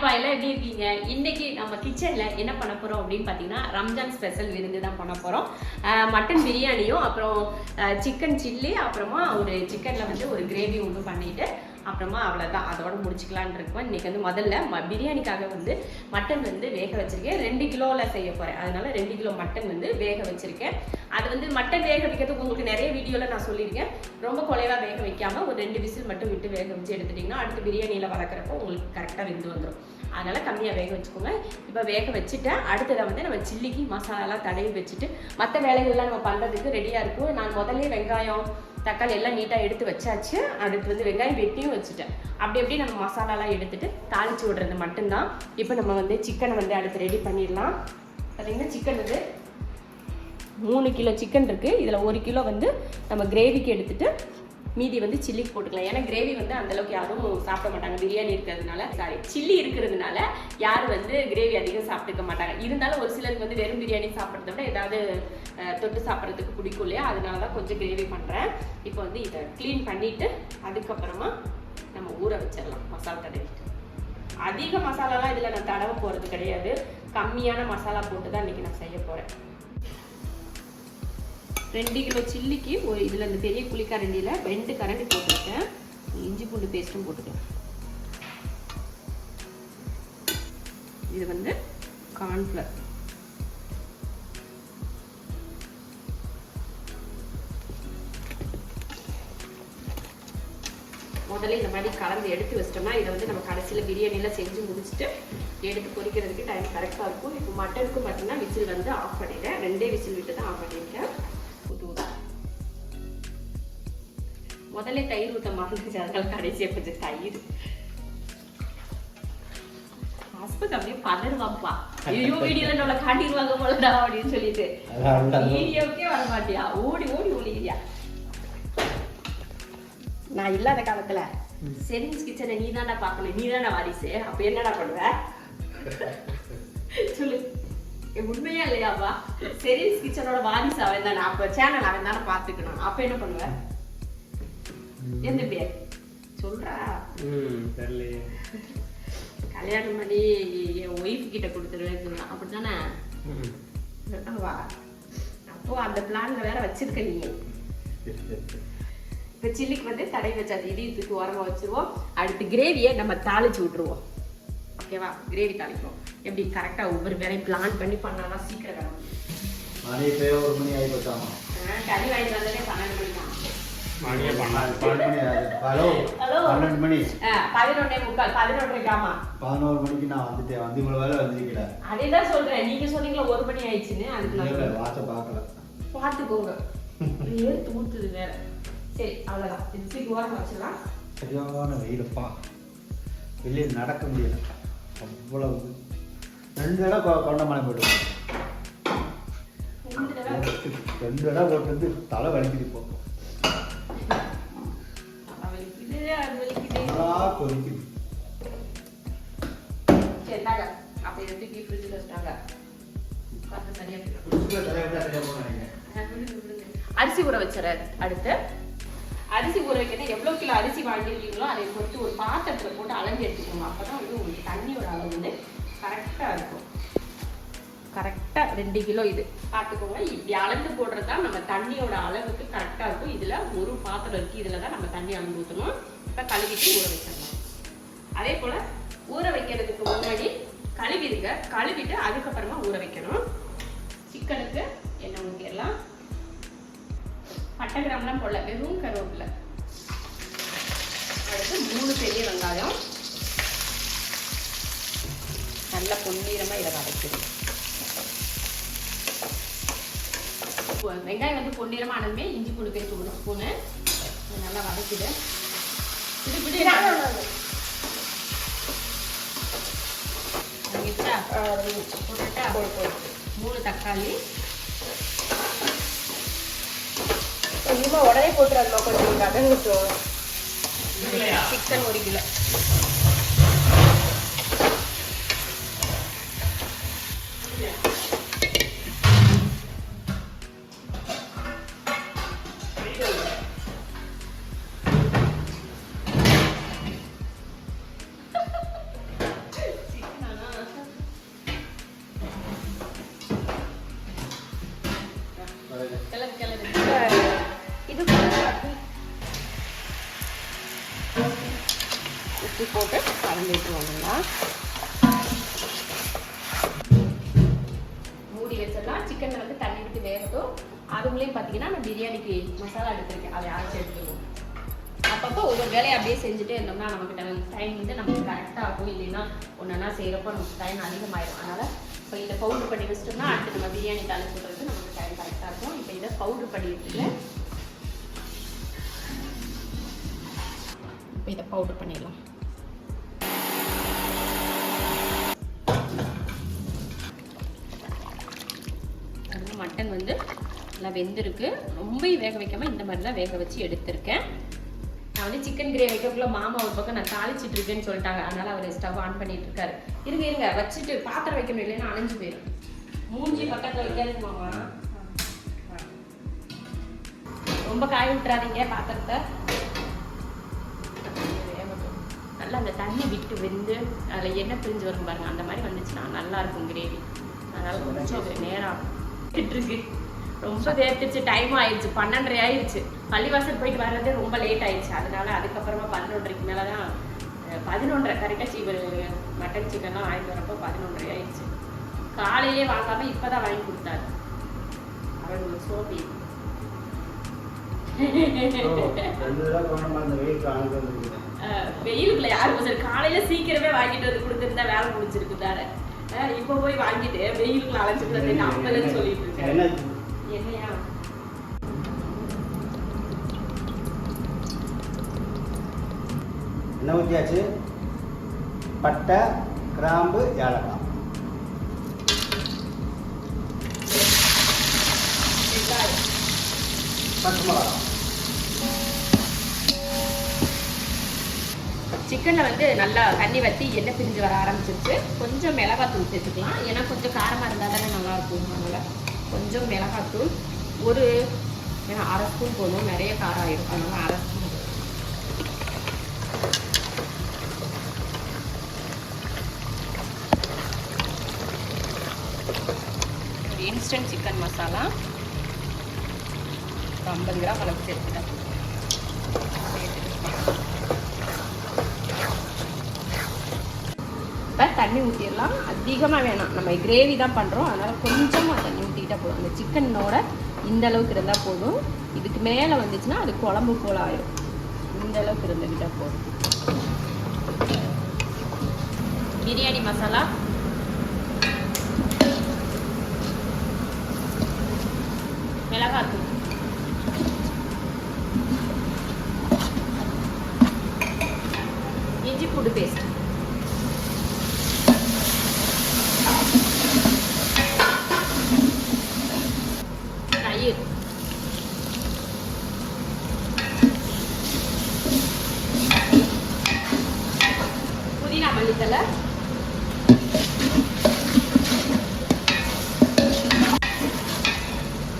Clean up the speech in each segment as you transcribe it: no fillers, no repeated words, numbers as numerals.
ஹாய்ப்பா, எல்லாம் எப்படி இருக்கீங்க? இன்னைக்கு நம்ம கிச்சன்ல என்ன பண்ண போறோம் அப்படின்னு பாத்தீங்கன்னா, ரம்ஜான் ஸ்பெஷல் விருந்து தான் பண்ண போறோம். மட்டன் பிரியாணியும் அப்புறம் சிக்கன் சில்லி, அப்புறமா ஒரு சிக்கன்ல வந்து ஒரு கிரேவி ஒன்று பண்ணிட்டு அப்புறமா அவ்வளோதான், அதோட முடிச்சுக்கலான் இருக்கோம். இன்னைக்கு வந்து முதல்ல பிரியாணிக்காக வந்து மட்டன் வந்து வேக வச்சிருக்கேன். 2 கிலோவில் செய்ய போறேன். அதனால 2 கிலோ மட்டன் வந்து வேக வச்சிருக்கேன். அது வந்து மட்டன் வேக வைக்கிறதுக்கு உங்களுக்கு நிறைய வீடியோவில் நான் சொல்லியிருக்கேன். ரொம்ப குறைவாக வேக வைக்காம ஒரு 2 விசில் மட்டும் விட்டு வேக வச்சு எடுத்துட்டிங்கன்னா அடுத்து பிரியாணியில் வளர்க்குறப்போ உங்களுக்கு கரெக்டாக வெந்து வந்துடும். அதனால கம்மியாக வேக வச்சுக்கோங்க. இப்போ வேக வச்சுட்டேன். அடுத்ததை வந்து நம்ம சில்லிக்கு மசாலாலாம் தடவி வச்சுட்டு மற்ற வேலைகள்லாம் நம்ம பண்ணுறதுக்கு ரெடியாக இருக்கும். நான் முதல்ல வெங்காயம் தக்காளி எல்லாம் நீட்டாக எடுத்து வச்சாச்சு. அடுத்து வந்து வெங்காயம் வெட்டியும் வச்சுட்டேன். அப்படி எப்படி நம்ம மசாலாலாம் எடுத்துட்டு தாளித்து விடுறது மட்டும்தான். இப்போ நம்ம வந்து சிக்கனை வந்து அடுத்து ரெடி பண்ணிடலாம். பார்த்தீங்கன்னா சிக்கன் வந்து 3 கிலோ சிக்கன் இருக்குது. இதில் 1 கிலோ வந்து நம்ம கிரேவிக்கு எடுத்துட்டு மீதி வந்து சில்லிக்கு போட்டுக்கலாம். ஏன்னா கிரேவி வந்து அந்தளவுக்கு யாரும் சாப்பிட மாட்டாங்க. பிரியாணி இருக்கிறதுனால, சாரி சில்லி இருக்கிறதுனால யாரும் வந்து கிரேவி அதிகம் சாப்பிட்டுக்க மாட்டாங்க. இருந்தாலும் ஒரு சிலருக்கு வந்து வெறும் பிரியாணி சாப்பிட்றத விட ஏதாவது தொட்டு சாப்பிட்றதுக்கு பிடிக்கும் இல்லையா? அதனால தான் கொஞ்சம் கிரேவி பண்ணுறேன். இப்போ வந்து இதை க்ளீன் பண்ணிவிட்டு அதுக்கப்புறமா நம்ம ஊற வச்சிடலாம் மசாலா தடவிட்டு. அதிக மசாலாலாம் இதில் நான் தடவை போகிறது கிடையாது. கம்மியான மசாலா போட்டு தான் இன்றைக்கி நான் செய்ய போகிறேன். 2 கிலோ சில்லிக்கு ஒரு இதில் இந்த பெரிய புளிக்கரண்டியில் 2 கரண்டி போட்டுருக்கேன். இஞ்சி பூண்டு பேஸ்ட்டும் போட்டுக்கலாம். இது வந்து கார்ன்ஃப்ளவர். முதல்ல இந்த மாதிரி கலந்து எடுத்து வச்சிட்டோம்னா இதை வந்து நம்ம கடைசியில் பிரியாணியில் செஞ்சு முடிச்சுட்டு எடுத்து பொரிக்கிறதுக்கு டைம் கரெக்டாக இருக்கும். இப்போ மட்டனுக்கு பார்த்தீங்கன்னா விசில் வந்து ஆஃப் பண்ணிட்டேன். 2 விசில் விட்டு தான் ஆஃப் பண்ணியிருக்கேன். முதல்ல தயிர் ஊற்ற மறந்துச்சு, அதனால கடைசியாக கொஞ்சம் தயிர். ஹஸ்பண்ட் அப்படியே பதறுவாப்பா, ஐயோ வீடியோல நம்மளை காட்டிடுவாங்க போலடா அப்படின்னு சொல்லிட்டு வீடியோக்கே வர மாட்டியா, ஓடி ஓடி ஒளியா. நான் இல்லாத காலத்துல ஷெரின்ஸ் கிச்சனை நீ தானே பார்க்கணும், நீ தானே வாரிசு, அப்ப என்னடா பண்ணுவ சொல்லு. உண்மையா இல்லையாப்பா? ஷெரின்ஸ் கிச்சனோட வாரிசு அவன் தானே, அப்ப சேனல் அவன் தானே பார்த்துக்கணும். அப்ப என்ன பண்ணுவேன்? எந்த பேர் சொல்றா? கல்யாணம் பண்ணி என் ஒய்ஃப் கிட்ட கொடுத்துருவேன்னு சொன்னா, அப்படித்தானே? அப்போ அந்த பிளான்ல வேற வச்சிருக்க நீ. இப்ப சில்லிக்கு வந்து தடவி வச்சாச்சு. இதையும் தூக்கி ஓரமா வச்சிருவோம். அடுத்து கிரேவியை நம்ம தாளிச்சு விட்டுருவோம். ஓகேவா? கிரேவி தாளிப்போம். எப்படி கரெக்டா ஒவ்வொரு வேலையும் பிளான் பண்ணி பண்ணாதான் சீக்கிரம் வேணும். ஒரு மணி ஆகி போச்சாமா? கறி வாங்கிட்டு வந்ததே 12 மணி தான். 11 மணிக்கு நான் வந்துட்டேன். வந்து இவ்வளவு வேலை வந்துருக்கல. அதேதான் சொல்றேன். நீங்க சொன்னீங்களா 1 மணி ஆயிடுச்சுன்னு. அதுக்கு வாட்ச பார்க்கல. பார்த்துக்கோங்க. ஏத்து ஊத்துது வேற. சரி அவ்வளவுதான். இது தூக்கி ஓரமா வச்சிடலாம். சரியான வெயிலப்பா, வெளியே நடக்க முடியல. அவ்வளவு 2 தடவை கொண்ட மழை போட்டு 2 தடவை போட்டு தலை வலிக்குது. இப்போ அரிசி ஊற வச்சுற. அடுத்து அரிசி ஊற வைக்கணும். எவ்வளவு கிலோ அரிசி வாங்கிருக்கீங்களோ அதை பொறுத்து ஒரு பாத்திரத்துல போட்டு அலஞ்சி எடுத்துக்கோங்க. அப்பதான் வந்து உங்களுக்கு தண்ணியோட அளவு வந்து கரெக்டா இருக்கும். கரெக்டா 2 கிலோ இது பார்த்துக்கோங்க. இப்படி அளந்து போடுறதா நம்ம தண்ணியோட அளவுக்கு கரெக்டா இருக்கும். இதுல ஒரு பாத்திரம் இருக்கு, இதுலதான் நம்ம தண்ணி அளந்து ஊற்றணும். இப்ப கழுவிட்டு ஊற வச்சிடலாம். அதே போல ஊற வைக்கிறதுக்கு முன்னாடி கழுவிடுங்க. கழுவிட்டு அதுக்கப்புறமா ஊற வைக்கணும். சிக்கனுக்கு எண்ணெய் ஊற்றிடலாம். பட்டை கிராம்லாம் போடல, வெறும் கருவேப்பிலை. அடுத்து 3 பெரிய வெங்காயம் நல்லா பொன்னிறமா இதை வதக்கிடும். வெங்காயம் வந்து பொன்னிறமா ஆனதுமே இஞ்சி பூண்டு பேஸ்ட் 1 ஸ்பூனு நல்லா வதக்கிடு. போட்டுட்டா 3 தக்காளி. உடனே போட்டுறாதுமா, கொஞ்சம் வதங்கட்டும். Chicken 1 kilo. வச்சிடலாம். மூடி வச்சிடலாம். சிக்கனில் வந்து தண்ணி விட்டு வேகட்டும். அதுக்குள்ளேயும் பார்த்தீங்கன்னா நான் பிரியாணிக்கு மசாலா எடுத்துருக்கேன், அதை அரைச்சி எடுத்துருவோம். அப்பப்போ ஒவ்வொரு வேலையை அப்படியே செஞ்சுட்டே இருந்தோம்னா நமக்கு டைம் வந்து நமக்கு கரெக்டாக ஆகும். இல்லைன்னா ஒன்றா செய்கிறப்போ நமக்கு டைம் அதிகமாயிடும். அதனால் இப்போ இதை பவுடர் பண்ணி வச்சிட்டோம்னா அடுத்து நம்ம பிரியாணி தாளிச்சு போடுறது நமக்கு டைம் கரெக்டாக இருக்கும். இப்போ இதை பவுடர் பண்ணி வச்சுருக்கேன். இப்போ இதை பவுடர் பண்ணிடலாம். மட்டன் வந்து நல்லா வெந்திருக்கு. ரொம்ப வேக வைக்காமல் இந்த மாதிரி தான் வேக வச்சு எடுத்திருக்கேன். நான் வந்து சிக்கன் கிரேவி வைக்கிறதுக்குள்ள மாமா ஒரு பக்கம் நான் தாளிச்சிட்டு இருக்கேன்னு சொல்லிட்டாங்க. அதனால அவர் ஸ்டவ் ஆன் பண்ணிட்டு இருக்காரு. இருங்க வச்சுட்டு பாத்திரம் வைக்கணும், இல்லைன்னா அணைஞ்சு போயிடும். மூஞ்சி பக்கத்தில் வைக்காது மாமா. ரொம்ப காய விட்டுறாதீங்க பாத்திரத்தை. நல்லா அந்த தண்ணி விட்டு வெந்து அதில் எண்ணெய் பிரிஞ்சு வரும் பாருங்க, அந்த மாதிரி வந்துச்சுன்னா நல்லா இருக்கும் கிரேவி. அதனால கொஞ்சம் நேரம் இருக்கு. ரொம்ப வேர்த்துச்சு. டைம் ஆயிடுச்சு, 12:30 ஆயிடுச்சு. பள்ளிவாசல் போயிட்டு வர்றதே ரொம்ப லேட் ஆயிடுச்சு. அதனால அதுக்கப்புறமா 11:30க்கு மேலே தான் 11:30 கரெக்டாக மட்டன் சிக்கன்லாம் வாங்கிட்டு வரப்போ 11:30 ஆயிடுச்சு. காலையிலே வாங்காம இப்போதான் வாங்கி கொடுத்தாரு. அவர் ஒரு சோபி. வெயிலுக்குள்ள யாரும் சரி காலையில சீக்கிரமே வாங்கிட்டு வந்து கொடுத்துருந்தா வேலை முடிச்சிருக்குதாரு. இப்போ போய் வாங்கிட்டு வெயிலுக்குள்ள அழைச்சிட்டு அப்பலன்னு சொல்லிட்டு இருக்கேன். என்னையா என்ன ஊற்றியாச்சு? பட்டை, கிராம்பு, ஏலக்காய், பச்சை மிளகாய். சிக்கனில் வந்து நல்லா தண்ணி வற்றி எண்ணெய் பிரிஞ்சு வர ஆரம்பிச்சிருச்சு. கொஞ்சம் மிளகாத்தூள் சேர்த்துக்கலாம், ஏன்னா கொஞ்சம் காரமாக இருந்தால் தானே நல்லாயிருக்கும். அதனால் கொஞ்சம் மிளகாத்தூள் ஏன்னா 1/2 ஸ்பூன் போதும், நிறைய காரம் ஆயிடும். அதனால் 1/2 ஸ்பூன். ஒரு இன்ஸ்டன்ட் சிக்கன் மசாலா 50 கிராம் அளவுக்கு சேர்த்துட்டேன். இப்போ தண்ணி ஊற்றிடலாம். அதிகமாக வேணாம், நம்ம கிரேவி தான் பண்ணுறோம். அதனால் கொஞ்சமாக தண்ணி ஊற்றிக்கிட்டால் போதும். அந்த சிக்கனோட இந்த அளவுக்கு இருந்தால் போதும். இதுக்கு மேலே வந்துச்சுன்னா அது குழம்பு போல் ஆயிடும். இந்த அளவுக்கு இருந்துக்கிட்டால் போதும். பிரியாணி மசாலா, மிளகாத்தூள், இஞ்சி பூண்டு பேஸ்ட், தயிர், புதினா மல்லித்தலை,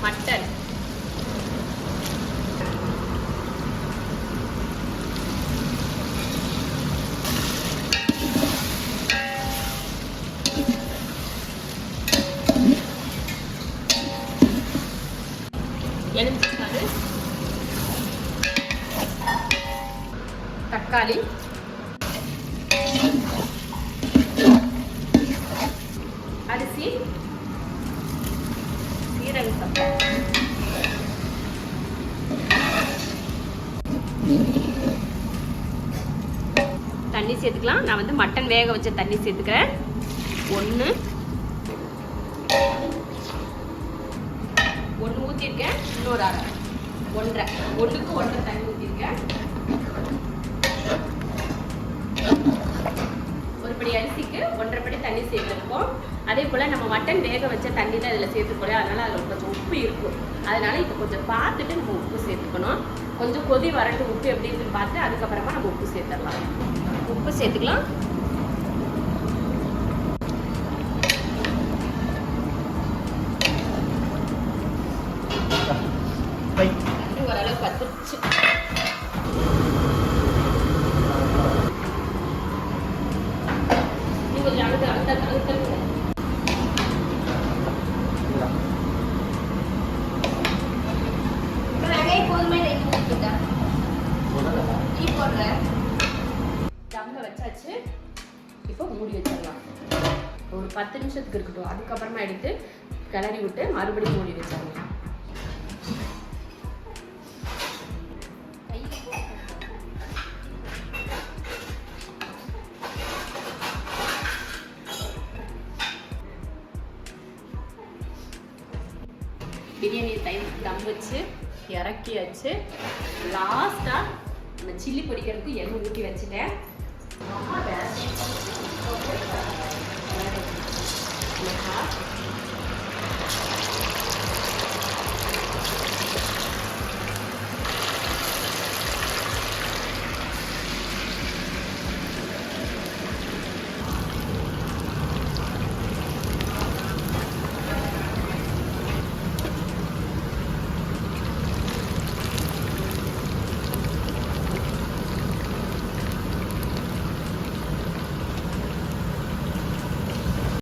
மட்டன், எலுமிச்சை, தக்காளி, அரிசி, சீரக சம்பா, தண்ணி சேர்த்துக்கலாம். நான் வந்து மட்டன் வேக வச்ச தண்ணி சேர்த்துக்கிறேன். 1 ஊற்றிருக்கேன். இன்னொரு 1.5 1க்கு 1.5 தண்ணி ஊற்றிருக்கேன். ஒரு படி அரிசிக்கு 1.5 படி தண்ணி சேர்த்துருக்கோம். அதே போல் நம்ம மட்டன் வேக வச்ச தண்ணி தான் இதில் சேர்த்துக்கூட, அதனால் அதில் கொஞ்சம் உப்பு இருக்கும். அதனால் இப்போ கொஞ்சம் பார்த்துட்டு நம்ம உப்பு சேர்த்துக்கணும். கொஞ்சம் கொதி வரட்டு, உப்பு எப்படி இருக்குன்னு பார்த்து அதுக்கப்புறமா நம்ம உப்பு சேர்த்துடலாம். உப்பு சேர்த்துக்கலாம். ஓரளவு பத்துச்சு. கொஞ்சம் அழுத்த போதுமே நீ போடுற தம்ல வச்சாச்சு. இப்போ இப்போ மூடி வச்சிடலாம். ஒரு 10 நிமிஷத்துக்கு இருக்கட்டும். அதுக்கப்புறமா எடுத்து கிளறி விட்டு மறுபடியும் மூடி வச்சிடலாம். பிரியாணி தம் வச்சு இறக்கியாச்சு. லாஸ்ட்டாக நம்ம சில்லி பொரிக்கிறதுக்கு எண்ணெய் ஊற்றி வச்சுட்டேன்.